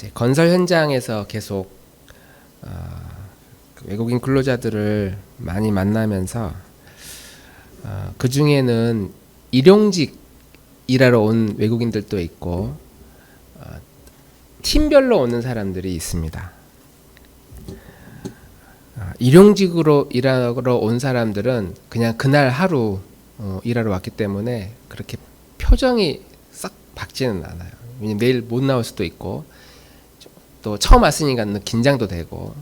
이제 건설 현장에서 계속 그 외국인 근로자들을 많이 만나면서 그 중에는 일용직 일하러 온 외국인들도 있고 팀별로 오는 사람들이 있습니다. 일용직으로 일하러 온 사람들은 그냥 그날 하루 일하러 왔기 때문에 그렇게 표정이 싹 밝지는 않아요. 왜냐면 내일 못 나올 수도 있고 또 처음 왔으니까 긴장도 되고.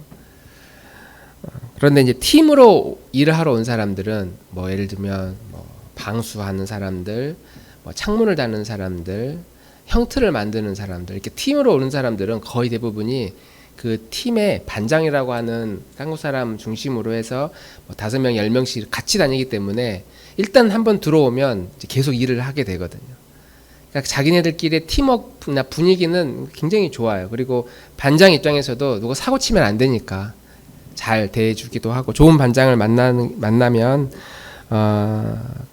그런데 이제 팀으로 일을 하러 온 사람들은 뭐 예를 들면 뭐 방수하는 사람들, 뭐 창문을 닫는 사람들, 형틀을 만드는 사람들, 이렇게 팀으로 오는 사람들은 거의 대부분이 그 팀의 반장이라고 하는 한국 사람 중심으로 해서 뭐 5명, 10명씩 같이 다니기 때문에 일단 한번 들어오면 이제 계속 일을 하게 되거든요. 그러니까 자기네들끼리의 팀워크나 분위기는 굉장히 좋아요. 그리고 반장 입장에서도 누가 사고 치면 안 되니까 잘 대해주기도 하고, 좋은 반장을 만나면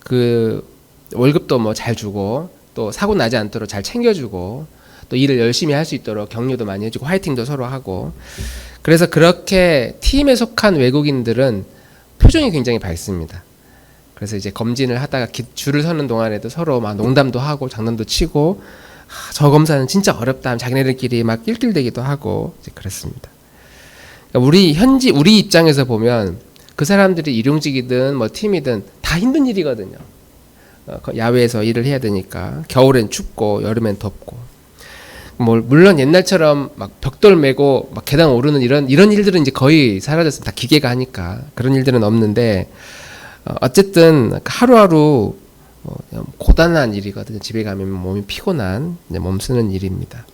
그 월급도 뭐 잘 주고 또 사고 나지 않도록 잘 챙겨주고 또 일을 열심히 할 수 있도록 격려도 많이 해주고 화이팅도 서로 하고. 그래서 그렇게 팀에 속한 외국인들은 표정이 굉장히 밝습니다. 그래서 이제 검진을 하다가 줄을 서는 동안에도 서로 막 농담도 하고 장난도 치고, 저 검사는 진짜 어렵다 하면 자기네들끼리 막 낄낄대기도 하고 이제 그랬습니다. 그러니까 우리 입장에서 보면 그 사람들이 일용직이든 뭐 팀이든 다 힘든 일이거든요. 야외에서 일을 해야 되니까 겨울엔 춥고 여름엔 덥고. 뭐 물론 옛날처럼 막 벽돌 메고 막 계단 오르는 이런 일들은 이제 거의 사라졌습니다. 다 기계가 하니까 그런 일들은 없는데 어쨌든 하루하루 고단한 일이거든요. 집에 가면 몸이 피곤한 몸 쓰는 일입니다.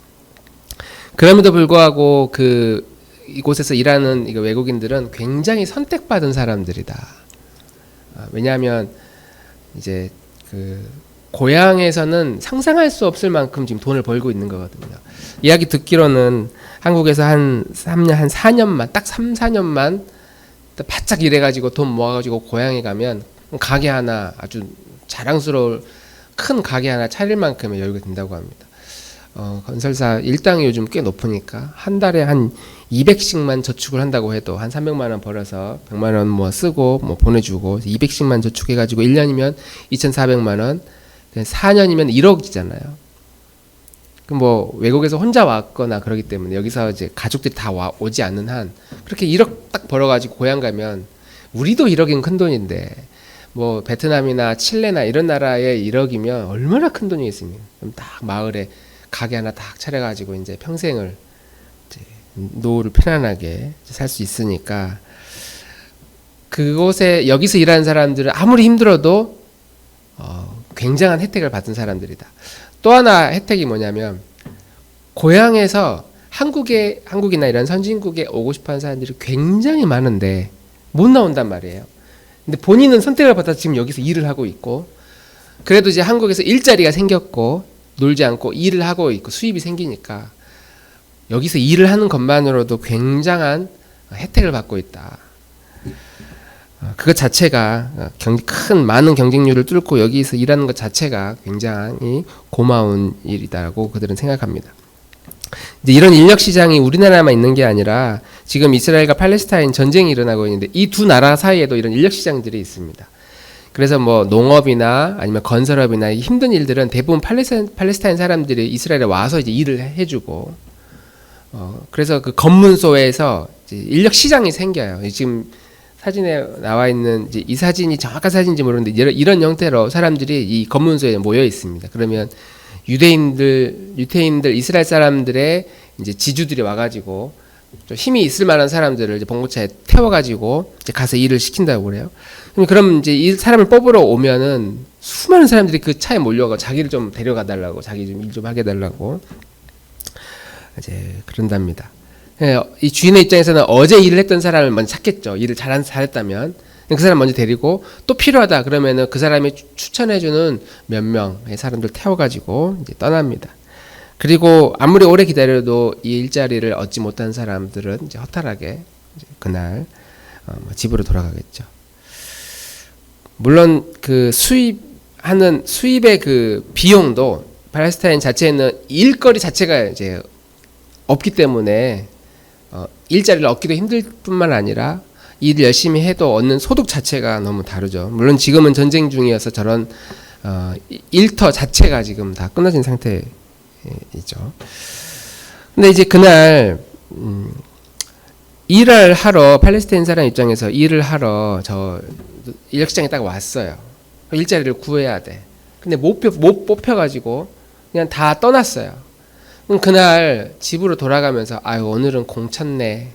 그럼에도 불구하고 이곳에서 일하는 외국인들은 굉장히 선택받은 사람들이다. 왜냐하면 이제 고향에서는 상상할 수 없을 만큼 지금 돈을 벌고 있는 거거든요. 이야기 듣기로는 한국에서 한 4년만, 딱 3, 4년만 바짝 일해가지고 돈 모아가지고 고향에 가면 가게 하나, 아주 자랑스러울 큰 가게 하나 차릴 만큼의 여유가 된다고 합니다. 건설사 일당이 요즘 꽤 높으니까 한 달에 한 200씩만 저축을 한다고 해도 한 300만 원 벌어서 100만 원 뭐 쓰고 뭐 보내주고 200씩만 저축해가지고 1년이면 2,400만 원, 4년이면 1억이잖아요. 그 뭐 외국에서 혼자 왔거나 그러기 때문에 여기서 이제 가족들이 다 오지 않는 한 그렇게 1억 딱 벌어가지고 고향 가면, 우리도 1억이면 큰 돈인데 뭐 베트남이나 칠레나 이런 나라의 1억이면 얼마나 큰 돈이겠습니까? 그럼 딱 마을에 가게 하나 딱 차려가지고 이제 평생을 이제 노후를 편안하게 살 수 있으니까, 그곳에 여기서 일하는 사람들은 아무리 힘들어도 굉장한 혜택을 받은 사람들이다. 또 하나 혜택이 뭐냐면, 고향에서 한국이나 이런 선진국에 오고 싶어하는 사람들이 굉장히 많은데 못 나온단 말이에요. 근데 본인은 선택을 받아서 지금 여기서 일을 하고 있고, 그래도 이제 한국에서 일자리가 생겼고 놀지 않고 일을 하고 있고 수입이 생기니까 여기서 일을 하는 것만으로도 굉장한 혜택을 받고 있다. 그것 자체가 많은 경쟁률을 뚫고 여기서 일하는 것 자체가 굉장히 고마운 일이다라고 그들은 생각합니다. 이제 이런 인력 시장이 우리나라만 있는 게 아니라 지금 이스라엘과 팔레스타인 전쟁이 일어나고 있는데 이 두 나라 사이에도 이런 인력 시장들이 있습니다. 그래서 뭐 농업이나 아니면 건설업이나 힘든 일들은 대부분 팔레스타인 사람들이 이스라엘에 와서 이제 일을 해주고, 그래서 그 검문소에서 이제 인력 시장이 생겨요. 지금 사진에 나와 있는 이제 이 사진이 정확한 사진인지 모르는데 이런 형태로 사람들이 이 검문소에 모여 있습니다. 그러면 유대인들, 이스라엘 사람들의 이제 지주들이 와가지고 좀 힘이 있을 만한 사람들을 이제 봉고차에 태워가지고 이제 가서 일을 시킨다고 그래요. 그럼 이제 이 사람을 뽑으러 오면은 수많은 사람들이 그 차에 몰려가 자기를 좀 데려가 달라고, 자기 좀 일 좀 하게 달라고 이제 그런답니다. 이 주인의 입장에서는 어제 일을 했던 사람을 먼저 찾겠죠. 일을 잘했다면 그 사람 먼저 데리고, 또 필요하다 그러면은 그 사람이 추천해주는 몇 명의 사람들 태워가지고 이제 떠납니다. 그리고 아무리 오래 기다려도 이 일자리를 얻지 못한 사람들은 이제 허탈하게 이제 그날 집으로 돌아가겠죠. 물론 그 수입의 그 비용도 팔레스타인 자체에는 일거리 자체가 이제 없기 때문에 일자리를 얻기도 힘들 뿐만 아니라 일을 열심히 해도 얻는 소득 자체가 너무 다르죠. 물론 지금은 전쟁 중이어서 저런 일터 자체가 지금 다 끊어진 상태이죠. 근데 이제 그날 일을 하러 팔레스타인 사람 입장에서 일을 하러 저 인력시장에 딱 왔어요. 일자리를 구해야 돼. 근데 못 뽑혀가지고 그냥 다 떠났어요. 그럼 그날 집으로 돌아가면서 아유 오늘은 공쳤네.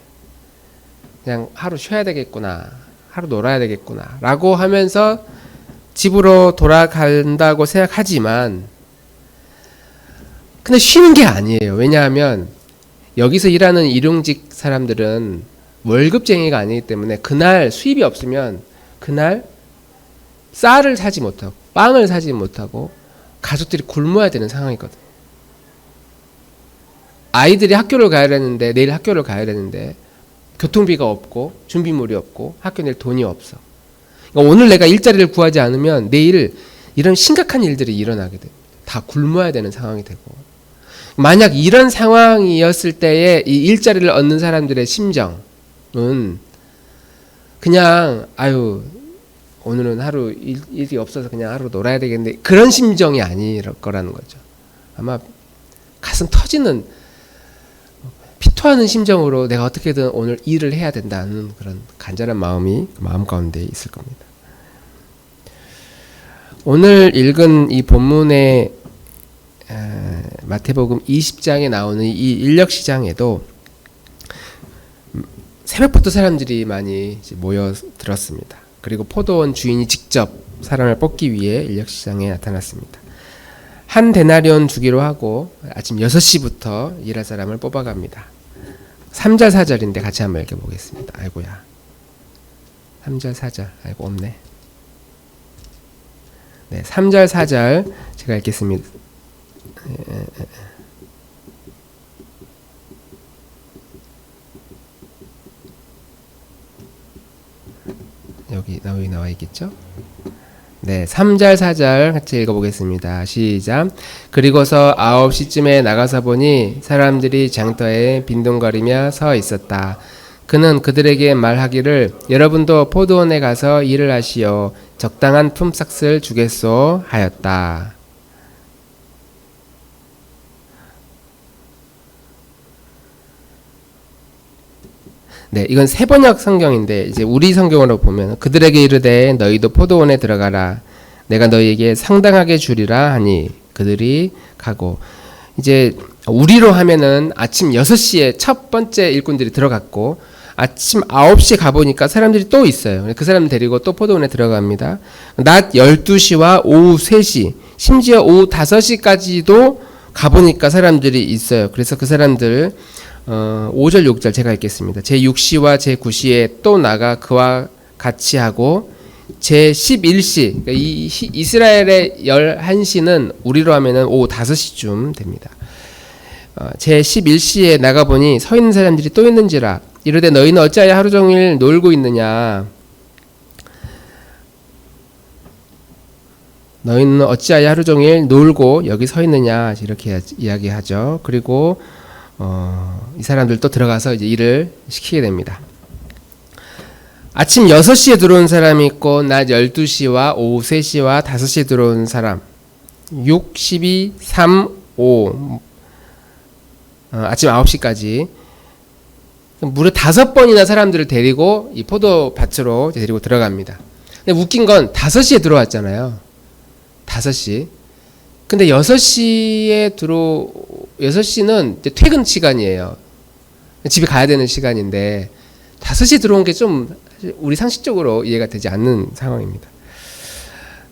그냥 하루 쉬어야 되겠구나. 하루 놀아야 되겠구나. 라고 하면서 집으로 돌아간다고 생각하지만 근데 쉬는 게 아니에요. 왜냐하면 여기서 일하는 일용직 사람들은 월급쟁이가 아니기 때문에 그날 수입이 없으면 그날 쌀을 사지 못하고 빵을 사지 못하고 가족들이 굶어야 되는 상황이거든요. 아이들이 학교를 가야 되는데 내일 학교를 가야 되는데 교통비가 없고 준비물이 없고 학교 낼 돈이 없어. 그러니까 오늘 내가 일자리를 구하지 않으면 내일 이런 심각한 일들이 일어나게 됩니다. 다 굶어야 되는 상황이 되고 만약 이런 상황이었을 때에 이 일자리를 얻는 사람들의 심정은 그냥 아유 오늘은 하루 일이 없어서 그냥 하루 놀아야 되겠는데 그런 심정이 아닐 거라는 거죠. 아마 가슴 터지는 피토하는 심정으로 내가 어떻게든 오늘 일을 해야 된다는 그런 간절한 마음이 마음 가운데 있을 겁니다. 오늘 읽은 이 본문의 마태복음 20장에 나오는 이 인력시장에도 새벽부터 사람들이 많이 모여들었습니다. 그리고 포도원 주인이 직접 사람을 뽑기 위해 인력시장에 나타났습니다. 한 데나리온 주기로 하고 아침 6시부터 일할 사람을 뽑아갑니다. 3절 4절인데 같이 한번 읽어보겠습니다. 아이고야 3절 4절 아이고 없네. 네, 3절 4절 제가 읽겠습니다. 여기 나와 있겠죠? 네, 3절 4절 같이 읽어보겠습니다. 시작. 그리고서 9시쯤에 나가서 보니 사람들이 장터에 빈둥거리며 서 있었다. 그는 그들에게 말하기를 여러분도 포도원에 가서 일을 하시오. 적당한 품삯을 주겠소 하였다. 네, 이건 세번역 성경인데 이제 우리 성경으로 보면 그들에게 이르되 너희도 포도원에 들어가라. 내가 너희에게 상당하게 주리라 하니 그들이 가고 이제 우리로 하면은 아침 6시에 첫 번째 일꾼들이 들어갔고 아침 9시에 가보니까 사람들이 또 있어요. 그 사람 데리고 또 포도원에 들어갑니다. 낮 12시와 오후 3시 심지어 오후 5시까지도 가보니까 사람들이 있어요. 그래서 그 사람들 5절 6절 제가 읽겠습니다. 제6시와 제9시에 또 나가 그와 같이 하고 제11시 그러니까 이 이스라엘의 11시는 우리로 하면은 오후 5시쯤 됩니다. 제11시에 나가보니 서 있는 사람들이 또 있는지라 이르되 너희는 어찌하여 하루 종일 놀고 있느냐 너희는 어찌하여 하루 종일 놀고 여기 서 있느냐 이렇게 이야기하죠. 그리고 이 사람들 또 들어가서 이제 일을 시키게 됩니다. 아침 6시에 들어온 사람이 있고 낮 12시와 오후 3시와 5시에 들어온 사람 6, 12, 3, 5 아침 9시까지 무려 5번이나 사람들을 데리고 이 포도밭으로 데리고 들어갑니다. 근데 웃긴 건 5시에 들어왔잖아요. 5시. 근데 6시는 이제 퇴근 시간이에요. 집에 가야 되는 시간인데 5시에 들어온 게 좀 우리 상식적으로 이해가 되지 않는 상황입니다.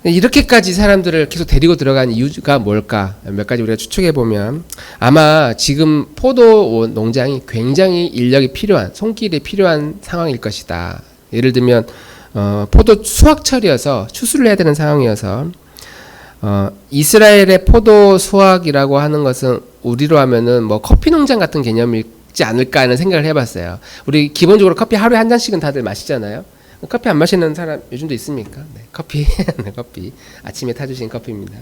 이렇게까지 사람들을 계속 데리고 들어간 이유가 뭘까? 몇 가지 우리가 추측해 보면 아마 지금 포도 농장이 굉장히 인력이 필요한 손길이 필요한 상황일 것이다. 예를 들면 포도 수확철이어서 추수를 해야 되는 상황이어서 이스라엘의 포도 수확이라고 하는 것은 우리로 하면은 뭐 커피 농장 같은 개념이지 않을까 하는 생각을 해봤어요. 우리 기본적으로 커피 하루에 한 잔씩은 다들 마시잖아요. 커피 안 마시는 사람 요즘도 있습니까? 네, 커피. 네, 커피. 아침에 타주신 커피입니다.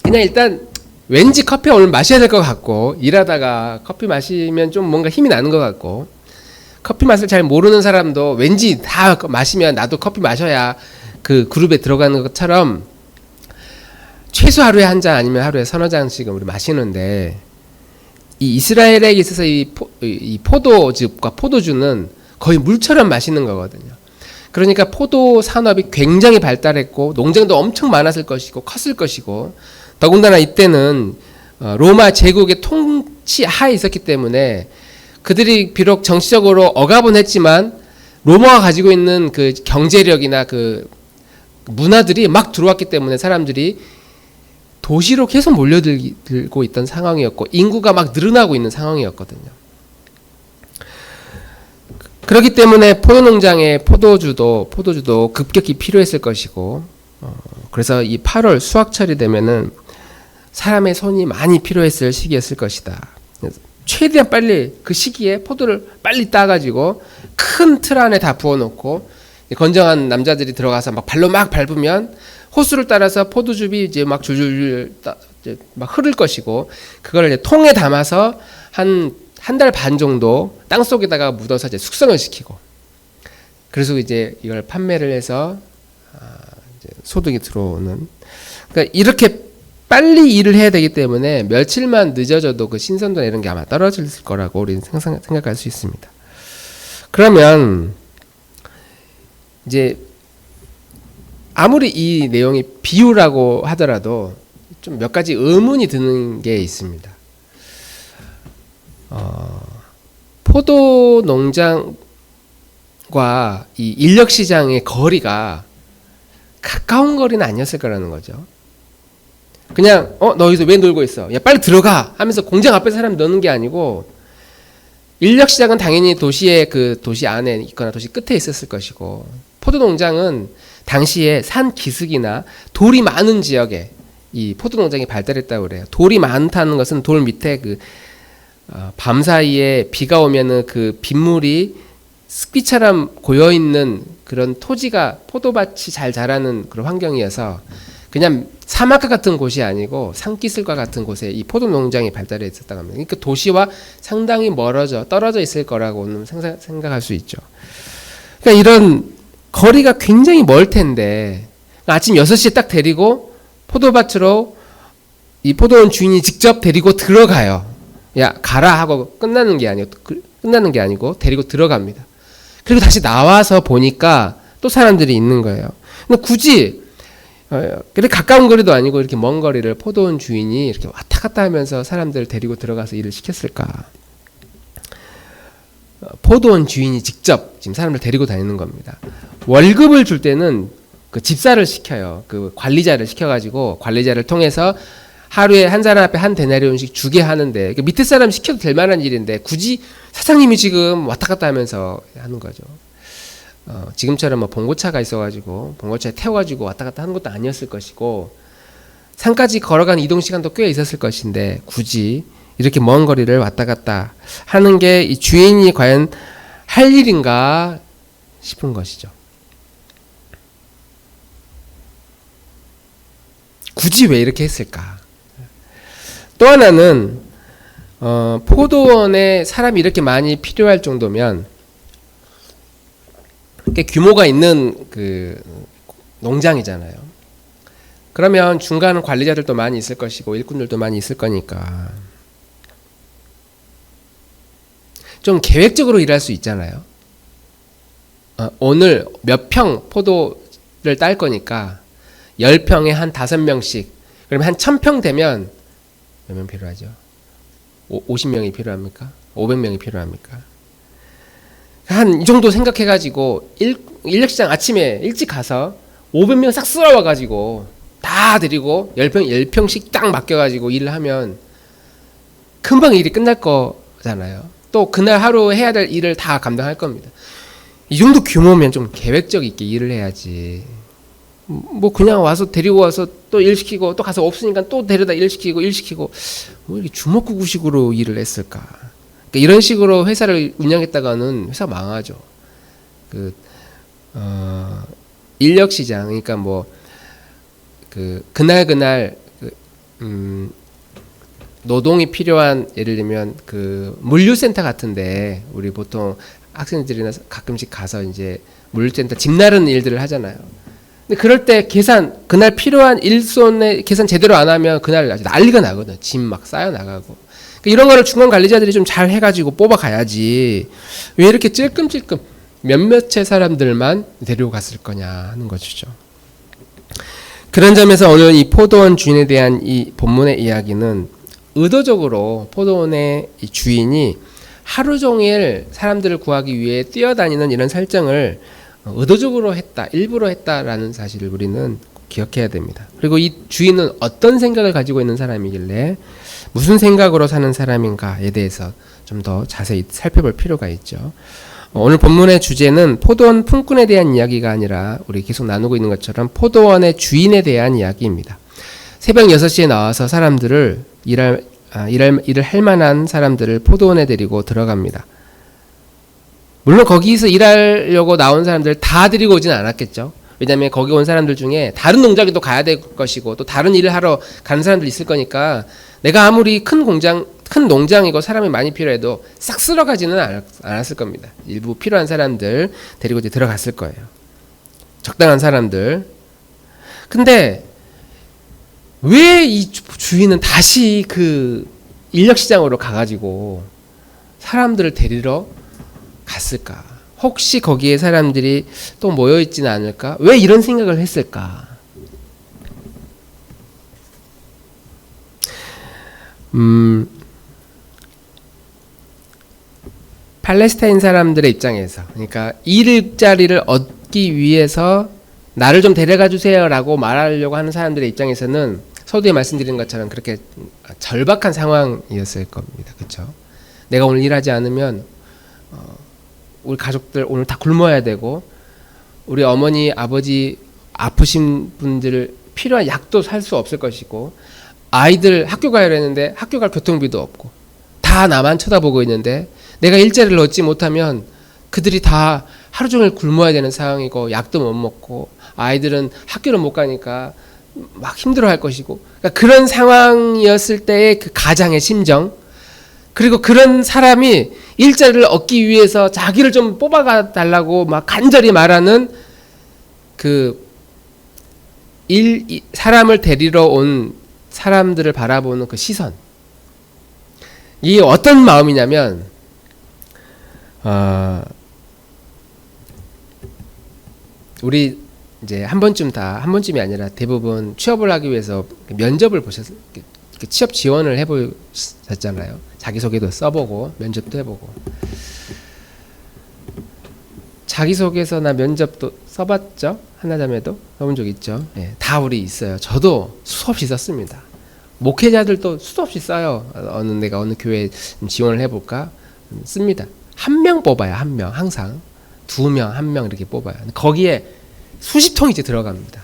그냥 일단 왠지 커피 오늘 마셔야 될 것 같고, 일하다가 커피 마시면 좀 뭔가 힘이 나는 것 같고, 커피 맛을 잘 모르는 사람도 왠지 다 마시면 나도 커피 마셔야 그 그룹에 들어가는 것처럼 최소 하루에 한 잔 아니면 하루에 서너 잔씩은 우리 마시는데, 이 이스라엘에 있어서 이 포도즙과 포도주는 거의 물처럼 마시는 거거든요. 그러니까 포도 산업이 굉장히 발달했고 농장도 엄청 많았을 것이고 컸을 것이고, 더군다나 이때는 로마 제국의 통치 하에 있었기 때문에 그들이 비록 정치적으로 억압은 했지만 로마가 가지고 있는 그 경제력이나 그 문화들이 막 들어왔기 때문에 사람들이 도시로 계속 몰려들고 있던 상황이었고 인구가 막 늘어나고 있는 상황이었거든요. 그렇기 때문에 포도농장에 포도주도 급격히 필요했을 것이고, 그래서 이 8월 수확철이 되면은 사람의 손이 많이 필요했을 시기였을 것이다. 최대한 빨리 그 시기에 포도를 빨리 따가지고 큰 틀 안에 다 부어놓고 건정한 남자들이 들어가서 막 발로 막 밟으면 호수를 따라서 포도즙이 이제 막 줄줄줄 막 흐를 것이고, 그걸 이제 통에 담아서 한 달 반 정도 땅 속에다가 묻어서 이제 숙성을 시키고, 그래서 이제 이걸 판매를 해서 이제 소득이 들어오는. 그러니까 이렇게 빨리 일을 해야 되기 때문에 며칠만 늦어져도 그 신선도나 이런 게 아마 떨어질 거라고 우리는 생각할 수 있습니다. 그러면 이제 아무리 이 내용이 비유라고 하더라도 좀 몇 가지 의문이 드는 게 있습니다. 포도 농장과 이 인력 시장의 거리가 가까운 거리는 아니었을 거라는 거죠. 그냥 너 여기서 왜 놀고 있어? 야 빨리 들어가 하면서 공장 앞에 사람 넣는 게 아니고, 인력 시장은 당연히 도시의 그 도시 안에 있거나 도시 끝에 있었을 것이고, 포도 농장은 당시에 산 기슭이나 돌이 많은 지역에 이 포도 농장이 발달했다고 그래요. 돌이 많다는 것은 돌 밑에 그 밤 사이에 비가 오면은 그 빗물이 습기처럼 고여 있는 그런 토지가 포도밭이 잘 자라는 그런 환경이어서 그냥 사막과 같은 곳이 아니고 산기슭과 같은 곳에 이 포도 농장이 발달해 있었다고 합니다. 그러니까 도시와 상당히 떨어져 있을 거라고는 생각할 수 있죠. 그러니까 이런 거리가 굉장히 멀 텐데 아침 6시에 딱 데리고 포도밭으로 이 포도원 주인이 직접 데리고 들어가요. 야 가라 하고 끝나는 게 아니고 데리고 들어갑니다. 그리고 다시 나와서 보니까 또 사람들이 있는 거예요. 근데 굳이 그렇게 가까운 거리도 아니고 이렇게 먼 거리를 포도원 주인이 이렇게 왔다 갔다 하면서 사람들을 데리고 들어가서 일을 시켰을까? 포도원 주인이 직접 지금 사람을 데리고 다니는 겁니다. 월급을 줄 때는 그 집사를 시켜요. 그 관리자를 시켜가지고 관리자를 통해서 하루에 한 사람 앞에 한 데나리온씩 주게 하는데, 그 밑에 사람 시켜도 될 만한 일인데 굳이 사장님이 지금 왔다 갔다 하면서 하는 거죠. 지금처럼 뭐 봉고차가 있어가지고 봉고차에 태워가지고 왔다 갔다 하는 것도 아니었을 것이고, 산까지 걸어간 이동 시간도 꽤 있었을 것인데 굳이 이렇게 먼 거리를 왔다 갔다 하는 게 이 주인이 과연 할 일인가 싶은 것이죠. 굳이 왜 이렇게 했을까? 또 하나는 포도원에 사람이 이렇게 많이 필요할 정도면 꽤 규모가 있는 그 농장이잖아요. 그러면 중간 관리자들도 많이 있을 것이고 일꾼들도 많이 있을 거니까 좀 계획적으로 일할 수 있잖아요. 오늘 몇 평 포도를 딸 거니까 10평에 한 5명씩, 그러면 한 1000평 되면 몇 명 필요하죠? 50명이 필요합니까? 500명이 필요합니까? 한 이 정도 생각해가지고 인력시장 아침에 일찍 가서 500명 싹 쓸어와가지고 다 드리고 10평씩 딱 맡겨가지고 일을 하면 금방 일이 끝날 거잖아요. 또 그날 하루 해야 될 일을 다 감당할 겁니다. 이 정도 규모면 좀 계획적 있게 일을 해야지. 뭐 그냥 와서 데리고 와서 또 일 시키고 또 가서 없으니까 또 데려다 일 시키고 뭐 이렇게 주먹구구식으로 일을 했을까? 그러니까 이런 식으로 회사를 운영했다가는 회사 망하죠. 인력 시장, 그러니까 뭐 그날 노동이 필요한, 예를 들면 그 물류센터 같은데 우리 보통 학생들이나 가끔씩 가서 이제 물류센터 짐 나르는 일들을 하잖아요. 근데 그럴 때 그날 필요한 일손의 계산 제대로 안 하면 그날 아주 난리가 나거든. 짐 막 쌓여 나가고. 그러니까 이런 거를 중간 관리자들이 좀 잘 해가지고 뽑아가야지. 왜 이렇게 찔끔찔끔 몇몇의 사람들만 데리고 갔을 거냐 하는 것이죠. 그런 점에서 오늘 이 포도원 주인에 대한 이 본문의 이야기는 의도적으로 포도원의 이 주인이 하루 종일 사람들을 구하기 위해 뛰어다니는 이런 설정을 의도적으로 했다, 일부러 했다라는 사실을 우리는 기억해야 됩니다. 그리고 이 주인은 어떤 생각을 가지고 있는 사람이길래 무슨 생각으로 사는 사람인가에 대해서 좀 더 자세히 살펴볼 필요가 있죠. 오늘 본문의 주제는 포도원 품꾼에 대한 이야기가 아니라 우리 계속 나누고 있는 것처럼 포도원의 주인에 대한 이야기입니다. 새벽 6시에 나와서 사람들을 일을 할 만한 사람들을 포도원에 데리고 들어갑니다. 물론 거기서 일하려고 나온 사람들 다 데리고 오진 않았겠죠. 왜냐하면 거기 온 사람들 중에 다른 농장에도 가야 될 것이고 또 다른 일을 하러 가는 사람들 있을 거니까 내가 아무리 큰 농장이고 사람이 많이 필요해도 싹 쓸어가지는 않았을 겁니다. 일부 필요한 사람들 데리고 이제 들어갔을 거예요. 적당한 사람들. 근데 왜 이 주인은 다시 그 인력시장으로 가가지고 사람들을 데리러 갔을까? 혹시 거기에 사람들이 또 모여있지는 않을까? 왜 이런 생각을 했을까? 팔레스타인 사람들의 입장에서, 그러니까 일자리를 얻기 위해서 나를 좀 데려가 주세요라고 말하려고 하는 사람들의 입장에서는 서두에 말씀드린 것처럼 그렇게 절박한 상황이었을 겁니다. 그렇죠? 내가 오늘 일하지 않으면 우리 가족들 오늘 다 굶어야 되고 우리 어머니 아버지 아프신 분들 필요한 약도 살 수 없을 것이고 아이들 학교 가야 되는데 학교 갈 교통비도 없고 다 나만 쳐다보고 있는데 내가 일자리를 얻지 못하면 그들이 다 하루 종일 굶어야 되는 상황이고 약도 못 먹고 아이들은 학교를 못 가니까 막 힘들어할 것이고, 그러니까 그런 상황이었을 때의 그 가장의 심정, 그리고 그런 사람이 일자리를 얻기 위해서 자기를 좀 뽑아가 달라고 막 간절히 말하는 그 사람을 데리러 온 사람들을 바라보는 그 시선, 이게 어떤 마음이냐면 우리 이제 한 번쯤이 아니라 대부분 취업을 하기 위해서 면접을 취업 지원을 해보셨잖아요. 자기소개도 써보고 면접도 해보고. 자기소개서나 면접도 써봤죠? 하나자매도 써본 적 있죠? 네, 다 우리 있어요. 저도 수없이 썼습니다. 목회자들도 수없이 써요. 어느 교회에 지원을 해볼까? 씁니다. 한 명 뽑아요. 한 명. 항상. 2명, 1명 이렇게 뽑아요. 거기에 수십 통이 이제 들어갑니다.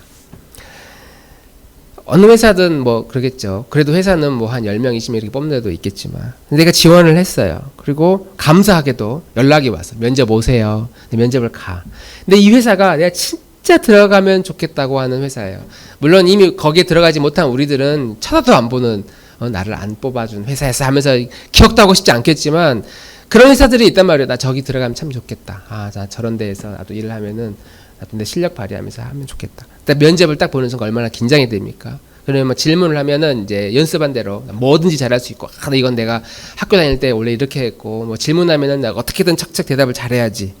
어느 회사든 뭐 그러겠죠. 그래도 회사는 뭐 한 10명, 20명 이렇게 뽑는 데도 있겠지만 내가 지원을 했어요. 그리고 감사하게도 연락이 와서 면접 오세요. 면접을 가. 근데 이 회사가 내가 진짜 들어가면 좋겠다고 하는 회사예요. 물론 이미 거기에 들어가지 못한 우리들은 쳐다도 안 보는 나를 안 뽑아준 회사에서 하면서 기억도 하고 싶지 않겠지만 그런 회사들이 있단 말이에요. 나 저기 들어가면 참 좋겠다. 나 저런 데에서 나도 일을 하면은 나도 내 실력 발휘하면서 하면 좋겠다. 면접을 딱 보는 순간 얼마나 긴장이 됩니까? 그러면 뭐 질문을 하면은 이제 연습한 대로 뭐든지 잘할 수 있고, 이건 내가 학교 다닐 때 원래 이렇게 했고, 뭐 질문하면은 내가 어떻게든 척척 대답을 잘해야지.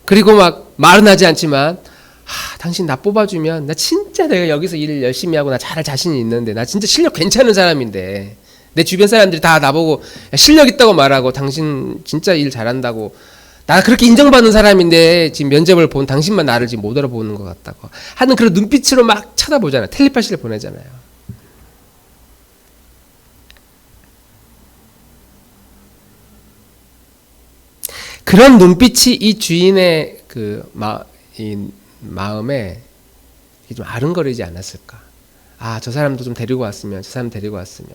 그리고 막 말은 하지 않지만, 당신 나 뽑아주면 나 진짜 내가 여기서 일 열심히 하고 나 잘할 자신이 있는데, 나 진짜 실력 괜찮은 사람인데, 내 주변 사람들이 다 나보고 실력 있다고 말하고, 당신 진짜 일 잘한다고. 나 그렇게 인정받는 사람인데 지금 면접을 본 당신만 나를 지금 못 알아보는 것 같다고 하는 그런 눈빛으로 막 쳐다보잖아요. 텔레파시를 보내잖아요. 그런 눈빛이 이 주인의 그 마음에 좀 아른거리지 않았을까. 저 사람도 좀 데리고 왔으면, 저 사람 데리고 왔으면.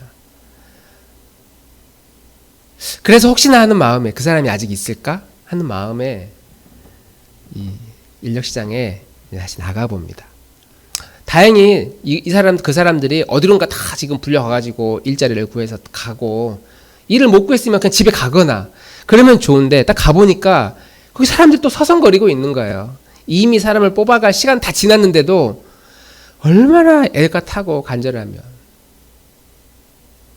그래서 혹시나 하는 마음에 그 사람이 아직 있을까 하는 마음에 이 인력시장에 다시 나가봅니다. 다행히 그 사람들이 어디론가 다 지금 불려가가지고 일자리를 구해서 가고, 일을 못 구했으면 그냥 집에 가거나 그러면 좋은데, 딱 가보니까 거기 사람들이 또 서성거리고 있는 거예요. 이미 사람을 뽑아갈 시간 다 지났는데도 얼마나 애가 타고 간절하면,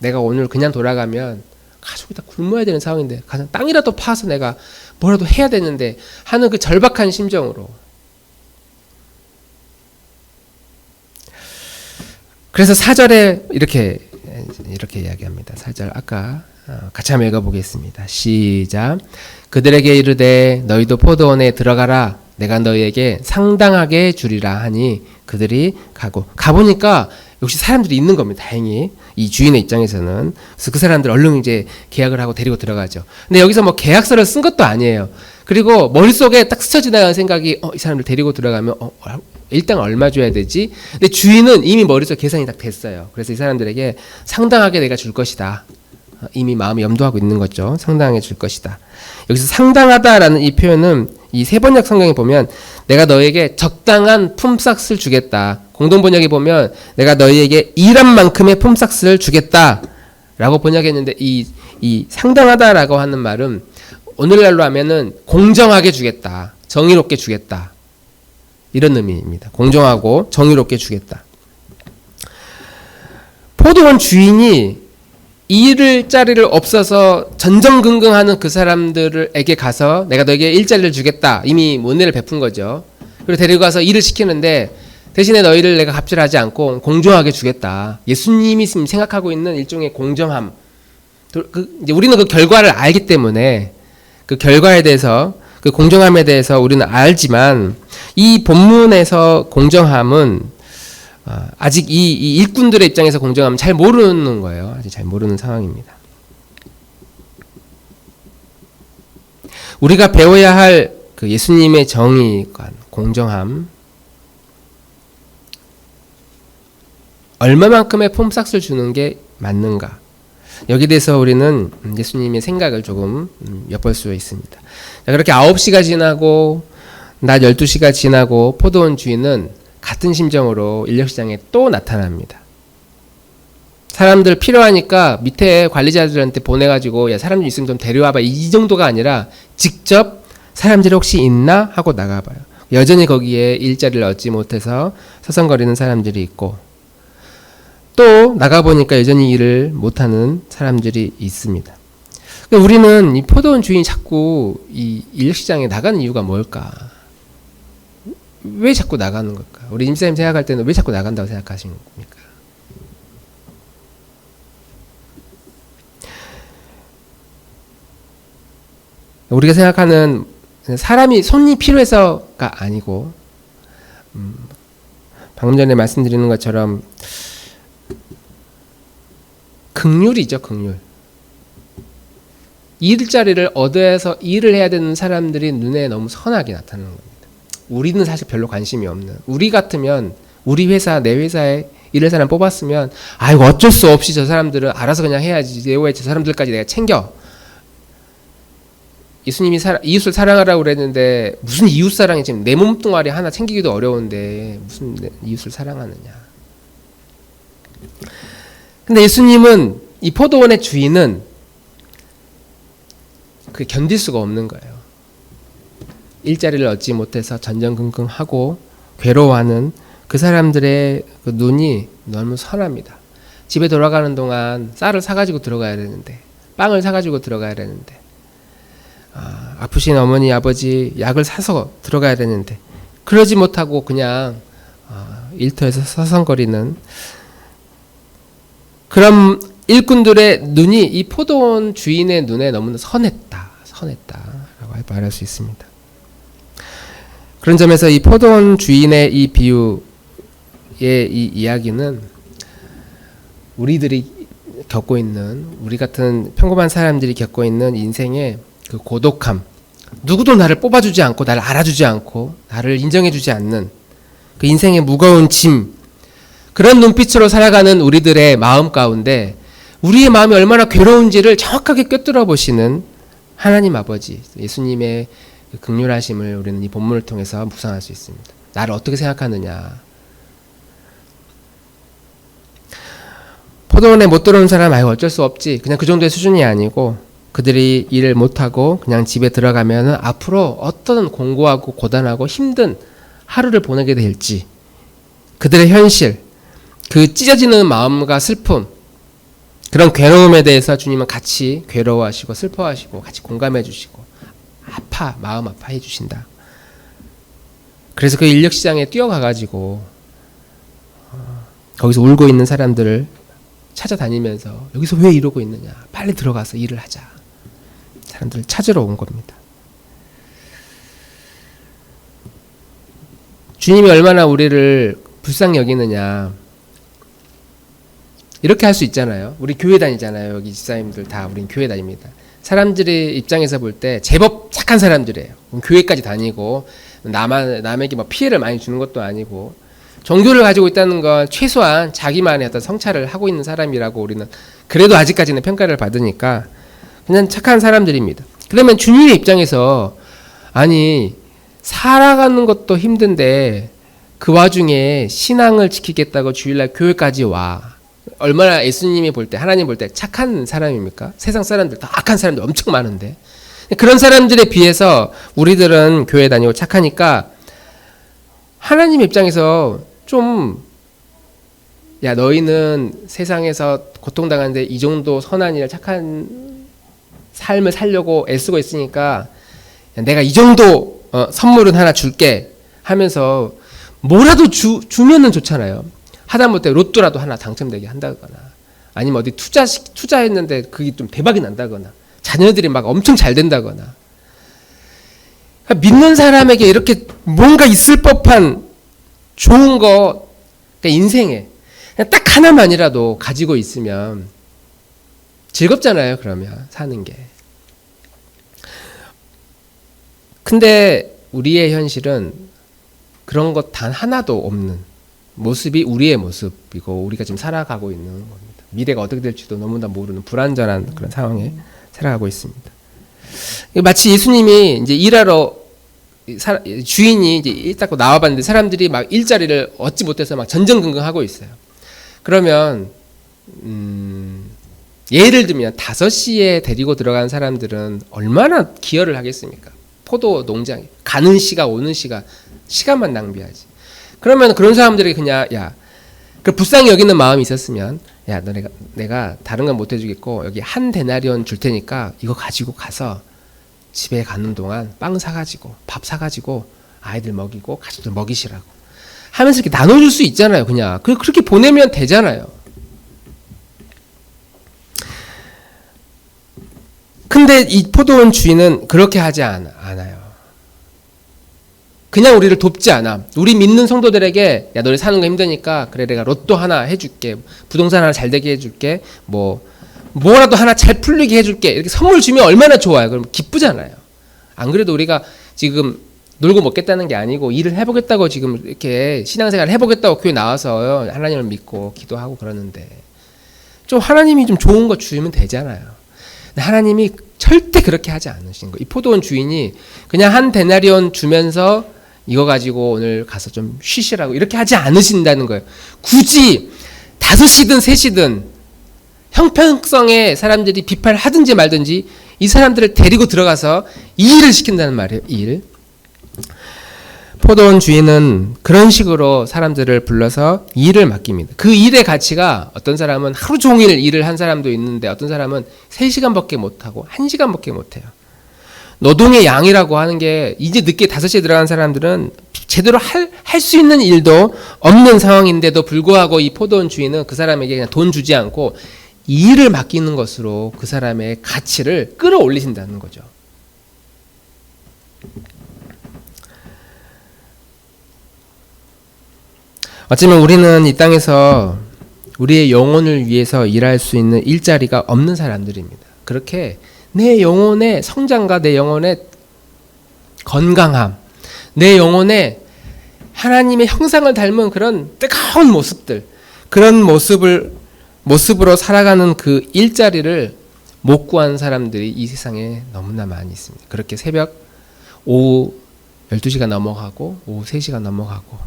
내가 오늘 그냥 돌아가면 가족이 다 굶어야 되는 상황인데 가서 땅이라도 파서 내가 뭐라도 해야 되는데 하는 그 절박한 심정으로. 그래서 4절에 이렇게 이야기합니다. 4절 아까 같이 한번 읽어보겠습니다. 시작. 그들에게 이르되 너희도 포도원에 들어가라. 내가 너희에게 상당하게 주리라 하니 그들이 가보니까 역시 사람들이 있는 겁니다. 다행히 이 주인의 입장에서는. 그래서 그 사람들 얼른 이제 계약을 하고 데리고 들어가죠. 근데 여기서 뭐 계약서를 쓴 것도 아니에요. 그리고 머릿속에 딱 스쳐 지나가는 생각이 이 사람들 데리고 들어가면 일당 얼마 줘야 되지? 근데 주인은 이미 머릿속에 계산이 딱 됐어요. 그래서 이 사람들에게 상당하게 내가 줄 것이다. 이미 마음이 염두하고 있는 거죠. 상당하게 줄 것이다. 여기서 상당하다라는 이 표현은 이 세번역 성경에 보면 내가 너에게 적당한 품삯을 주겠다. 공동번역에 보면 내가 너희에게 일한 만큼의 품삯을 주겠다 라고 번역했는데, 이 상당하다라고 하는 말은 오늘날로 하면은 공정하게 주겠다, 정의롭게 주겠다, 이런 의미입니다. 공정하고 정의롭게 주겠다. 포도원 주인이 일자리를 없어서 전전긍긍하는 그 사람들에게 가서 내가 너에게 일자리를 주겠다, 이미 은혜를 베푼 거죠. 그리고 데리고 가서 일을 시키는데 대신에 너희를 내가 갑질하지 않고 공정하게 주겠다. 예수님이 생각하고 있는 일종의 공정함. 이제 우리는 그 결과를 알기 때문에 그 결과에 대해서, 그 공정함에 대해서 우리는 알지만, 이 본문에서 공정함은 아직 이 일꾼들의 입장에서 공정함은 잘 모르는 거예요. 아직 잘 모르는 상황입니다. 우리가 배워야 할 그 예수님의 정의관, 공정함, 얼마만큼의 품삯을 주는 게 맞는가? 여기에 대해서 우리는 예수님의 생각을 조금 엿볼 수 있습니다. 그렇게 9시가 지나고 낮 12시가 지나고 포도원 주인은 같은 심정으로 인력시장에 또 나타납니다. 사람들 필요하니까 밑에 관리자들한테 보내가지고 야, 사람들 있으면 좀 데려와봐, 이 정도가 아니라 직접 사람들이 혹시 있나 하고 나가봐요. 여전히 거기에 일자리를 얻지 못해서 서성거리는 사람들이 있고, 또 나가보니까 여전히 일을 못하는 사람들이 있습니다. 우리는 이 포도원 주인이 자꾸 이 인력시장에 나가는 이유가 뭘까? 왜 자꾸 나가는 걸까? 우리 임사님 생각할 때는 왜 자꾸 나간다고 생각하시는 겁니까? 우리가 생각하는 사람이 손이 필요해서가 아니고, 방금 전에 말씀드리는 것처럼 긍휼이죠, 긍휼. 일자리를 얻어서 일을 해야 되는 사람들이 눈에 너무 선하게 나타나는 겁니다. 우리는 사실 별로 관심이 없는, 우리 같으면 우리 회사, 내 회사에 일할 사람 뽑았으면 아이고 어쩔 수 없이 저 사람들은 알아서 그냥 해야지, 왜 저 사람들까지 내가 챙겨. 예수님이 이웃을 사랑하라고 그랬는데 무슨 이웃사랑이, 지금 내 몸뚱아리 하나 챙기기도 어려운데 무슨 이웃을 사랑하느냐. 근데 예수님은, 이 포도원의 주인은 그 견딜 수가 없는 거예요. 일자리를 얻지 못해서 전전긍긍하고 괴로워하는 그 사람들의 그 눈이 너무 선합니다. 집에 돌아가는 동안 쌀을 사가지고 들어가야 되는데, 빵을 사가지고 들어가야 되는데, 아프신 어머니 아버지 약을 사서 들어가야 되는데 그러지 못하고 그냥 일터에서 서성거리는 그런 일꾼들의 눈이 이 포도원 주인의 눈에 너무나 선했다라고 말할 수 있습니다. 그런 점에서 이 포도원 주인의 이 비유의 이 이야기는 우리들이 겪고 있는, 우리 같은 평범한 사람들이 겪고 있는 인생의 그 고독함, 누구도 나를 뽑아주지 않고 나를 알아주지 않고 나를 인정해주지 않는 그 인생의 무거운 짐, 그런 눈빛으로 살아가는 우리들의 마음 가운데 우리의 마음이 얼마나 괴로운지를 정확하게 꿰뚫어 보시는 하나님 아버지, 예수님의 그 긍휼하심을 우리는 이 본문을 통해서 묵상할 수 있습니다. 나를 어떻게 생각하느냐, 포도원에 못 들어오는 사람 아유 어쩔 수 없지. 그냥 그 정도의 수준이 아니고 그들이 일을 못하고 그냥 집에 들어가면은 앞으로 어떤 공고하고 고단하고 힘든 하루를 보내게 될지 그들의 현실, 그 찢어지는 마음과 슬픔, 그런 괴로움에 대해서 주님은 같이 괴로워하시고 슬퍼하시고 같이 공감해 주시고 마음 아파해 주신다. 그래서 그 인력시장에 뛰어가가지고 거기서 울고 있는 사람들을 찾아다니면서 여기서 왜 이러고 있느냐, 빨리 들어가서 일을 하자. 사람들을 찾으러 온 겁니다. 주님이 얼마나 우리를 불쌍히 여기느냐. 이렇게 할 수 있잖아요. 우리 교회 다니잖아요. 여기 집사님들 다 우린 교회 다닙니다. 사람들의 입장에서 볼 때 제법 착한 사람들이에요. 교회까지 다니고 남에게 뭐 피해를 많이 주는 것도 아니고 종교를 가지고 있다는 건 최소한 자기만의 어떤 성찰을 하고 있는 사람이라고 우리는 그래도 아직까지는 평가를 받으니까 그냥 착한 사람들입니다. 그러면 주님의 입장에서 아니 살아가는 것도 힘든데 그 와중에 신앙을 지키겠다고 주일날 교회까지 와. 얼마나 예수님이 볼 때, 하나님 볼 때 착한 사람입니까? 세상 사람들 다 악한 사람들 엄청 많은데 그런 사람들에 비해서 우리들은 교회 다니고 착하니까 하나님 입장에서 좀 야 너희는 세상에서 고통당하는데 이 정도 선한 일 착한 삶을 살려고 애쓰고 있으니까 내가 이 정도 선물은 하나 줄게 하면서 뭐라도 주면은 좋잖아요. 하다못해 로또라도 하나 당첨되게 한다거나 아니면 어디 투자했는데 그게 좀 대박이 난다거나 자녀들이 막 엄청 잘 된다거나 그러니까 믿는 사람에게 이렇게 뭔가 있을 법한 좋은 거 그러니까 인생에 그냥 딱 하나만이라도 가지고 있으면 즐겁잖아요. 그러면 사는 게. 근데 우리의 현실은 그런 것 단 하나도 없는 모습이 우리의 모습이고 우리가 지금 살아가고 있는 겁니다. 미래가 어떻게 될지도 너무나 모르는 불안전한 그런 상황에 살아가고 있습니다. 마치 예수님이 이제 일하러 주인이 이제 일 닦고 나와봤는데 사람들이 막 일자리를 얻지 못해서 막 전전긍긍하고 있어요. 그러면 예를 들면 5시에 데리고 들어간 사람들은 얼마나 기여를 하겠습니까? 포도 농장에 가는 시가 오는 시가 시간만 낭비하지. 그러면 그런 사람들이 그냥 그 불쌍히 여기는 마음이 있었으면 내가 다른 건 못 해주겠고 여기 한 데나리온 줄 테니까 이거 가지고 가서 집에 가는 동안 빵 사가지고 밥 사가지고 아이들 먹이고 가족들 먹이시라고 하면서 이렇게 나눠줄 수 있잖아요. 그냥 그렇게 보내면 되잖아요. 근데 이 포도원 주인은 그렇게 하지 않아요. 그냥 우리를 돕지 않아. 우리 믿는 성도들에게 너네 사는 거 힘드니까 그래 내가 로또 하나 해줄게. 부동산 하나 잘 되게 해줄게. 뭐라도 하나 잘 풀리게 해줄게. 이렇게 선물 주면 얼마나 좋아요. 그럼 기쁘잖아요. 안 그래도 우리가 지금 놀고 먹겠다는 게 아니고 일을 해보겠다고 지금 이렇게 신앙생활 해보겠다고 교회 나와서 하나님을 믿고 기도하고 그러는데 좀 하나님이 좀 좋은 거 주면 되잖아요. 근데 하나님이 절대 그렇게 하지 않으신 거예요. 이 포도원 주인이 그냥 한 데나리온 주면서 이거 가지고 오늘 가서 좀 쉬시라고 이렇게 하지 않으신다는 거예요. 굳이 5시든 3시든 형평성에 사람들이 비판을 하든지 말든지 이 사람들을 데리고 들어가서 이 일을 시킨다는 말이에요. 이 일. 포도원 주인은 그런 식으로 사람들을 불러서 일을 맡깁니다. 그 일의 가치가 어떤 사람은 하루 종일 일을 한 사람도 있는데 어떤 사람은 3시간밖에 못하고 1시간밖에 못해요. 노동의 양이라고 하는 게 이제 늦게 5시에 들어간 사람들은 제대로 할 수 있는 일도 없는 상황인데도 불구하고 이 포도원 주인은 그 사람에게 그냥 돈 주지 않고 이 일을 맡기는 것으로 그 사람의 가치를 끌어올리신다는 거죠. 어쩌면 우리는 이 땅에서 우리의 영혼을 위해서 일할 수 있는 일자리가 없는 사람들입니다. 그렇게 내 영혼의 성장과 내 영혼의 건강함, 내 영혼의 하나님의 형상을 닮은 그런 뜨거운 모습들, 그런 모습으로 살아가는 그 일자리를 못 구한 사람들이 이 세상에 너무나 많이 있습니다. 그렇게 오후 12시가 넘어가고 오후 3시가 넘어가고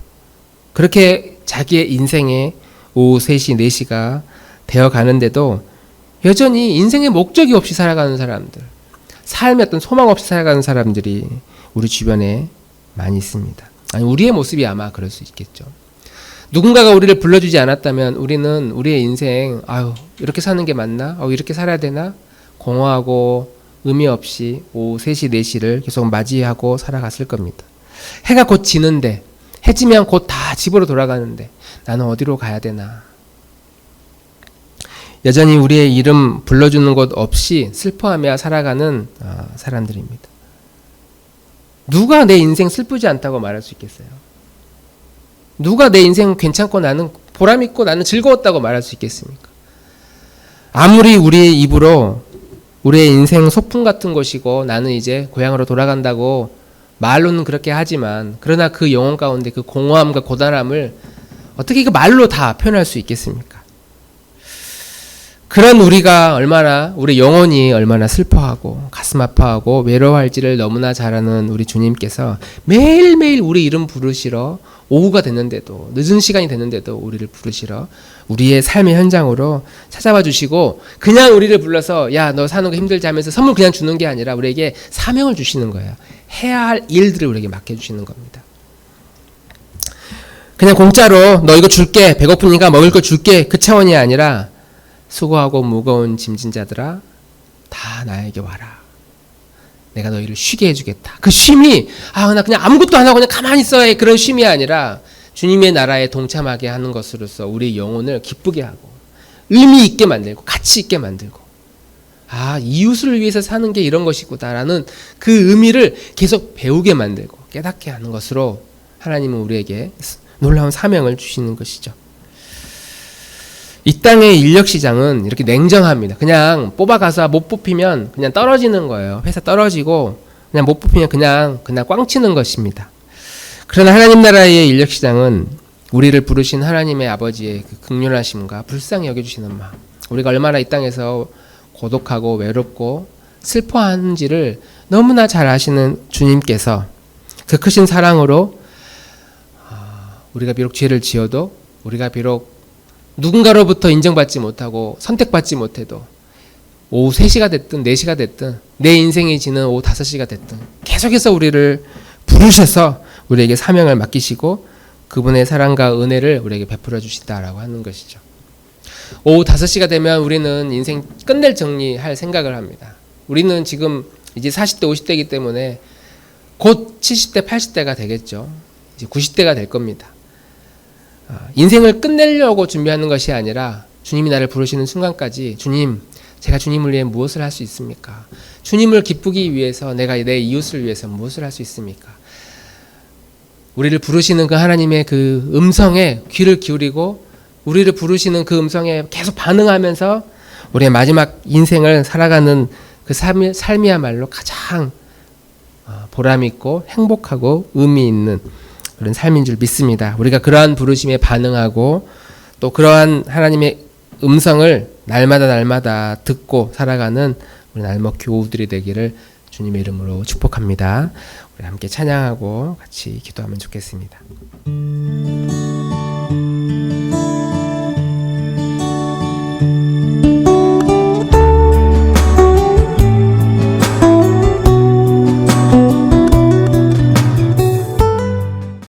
그렇게 자기의 인생에 오후 3시, 4시가 되어 가는데도 여전히 인생의 목적이 없이 살아가는 사람들, 삶의 어떤 소망 없이 살아가는 사람들이 우리 주변에 많이 있습니다. 아니, 우리의 모습이 아마 그럴 수 있겠죠. 누군가가 우리를 불러주지 않았다면 우리는 우리의 인생, 이렇게 사는 게 맞나? 이렇게 살아야 되나? 공허하고 의미 없이 오후 3시, 4시를 계속 맞이하고 살아갔을 겁니다. 해가 곧 지는데, 해지면 곧 다 집으로 돌아가는데 나는 어디로 가야 되나? 여전히 우리의 이름 불러주는 곳 없이 슬퍼하며 살아가는 사람들입니다. 누가 내 인생 슬프지 않다고 말할 수 있겠어요? 누가 내 인생 괜찮고 나는 보람있고 나는 즐거웠다고 말할 수 있겠습니까? 아무리 우리의 입으로 우리의 인생 소풍 같은 것이고 나는 이제 고향으로 돌아간다고 말로는 그렇게 하지만, 그러나 그 영혼 가운데 그 공허함과 고단함을 어떻게 그 말로 다 표현할 수 있겠습니까? 그런 우리 영혼이 얼마나 슬퍼하고 가슴 아파하고 외로워할지를 너무나 잘 아는 우리 주님께서 매일매일 우리 이름 부르시러, 오후가 됐는데도, 늦은 시간이 됐는데도 우리를 부르시러 우리의 삶의 현장으로 찾아와 주시고, 그냥 우리를 불러서 야, 너 사는 거 힘들지 하면서 선물 그냥 주는 게 아니라 우리에게 사명을 주시는 거예요. 해야 할 일들을 우리에게 맡겨주시는 겁니다. 그냥 공짜로 너 이거 줄게, 배고프니까 먹을 거 줄게, 그 차원이 아니라 수고하고 무거운 짐진 자들아 다 나에게 와라. 내가 너희를 쉬게 해주겠다. 그 쉼이 나 그냥 아무것도 안 하고 그냥 가만히 있어야 그런 쉼이 아니라 주님의 나라에 동참하게 하는 것으로서 우리 영혼을 기쁘게 하고 의미 있게 만들고 가치 있게 만들고, 이웃을 위해서 사는 게 이런 것이구나라는 그 의미를 계속 배우게 만들고 깨닫게 하는 것으로 하나님은 우리에게 놀라운 사명을 주시는 것이죠. 이 땅의 인력시장은 이렇게 냉정합니다. 그냥 뽑아가서 못 뽑히면 그냥 떨어지는 거예요. 회사 떨어지고 그냥 못 뽑히면 그냥 꽝치는 것입니다. 그러나 하나님 나라의 인력시장은 우리를 부르신 하나님의 아버지의 그 긍휼하심과 불쌍히 여겨주시는 마음, 우리가 얼마나 이 땅에서 고독하고 외롭고 슬퍼하는지를 너무나 잘 아시는 주님께서 그 크신 사랑으로 우리가 비록 죄를 지어도, 우리가 비록 누군가로부터 인정받지 못하고 선택받지 못해도 오후 3시가 됐든 4시가 됐든 내 인생이 지는 오후 5시가 됐든 계속해서 우리를 부르셔서 우리에게 사명을 맡기시고 그분의 사랑과 은혜를 우리에게 베풀어 주시다라고 하는 것이죠. 오후 5시가 되면 우리는 인생 끝낼 정리할 생각을 합니다. 우리는 지금 이제 40대 50대이기 때문에 곧 70대 80대가 되겠죠. 이제 90대가 될 겁니다. 인생을 끝내려고 준비하는 것이 아니라 주님이 나를 부르시는 순간까지, 주님, 제가 주님을 위해 무엇을 할 수 있습니까? 주님을 기쁘기 위해서 내가 내 이웃을 위해서 무엇을 할 수 있습니까? 우리를 부르시는 그 하나님의 그 음성에 귀를 기울이고 우리를 부르시는 그 음성에 계속 반응하면서 우리의 마지막 인생을 살아가는 그 삶이야말로 가장 보람있고 행복하고 의미 있는 그런 삶인 줄 믿습니다. 우리가 그러한 부르심에 반응하고 또 그러한 하나님의 음성을 날마다 듣고 살아가는 우리 날먹기 오후들이 되기를 주님의 이름으로 축복합니다. 우리 함께 찬양하고 같이 기도하면 좋겠습니다.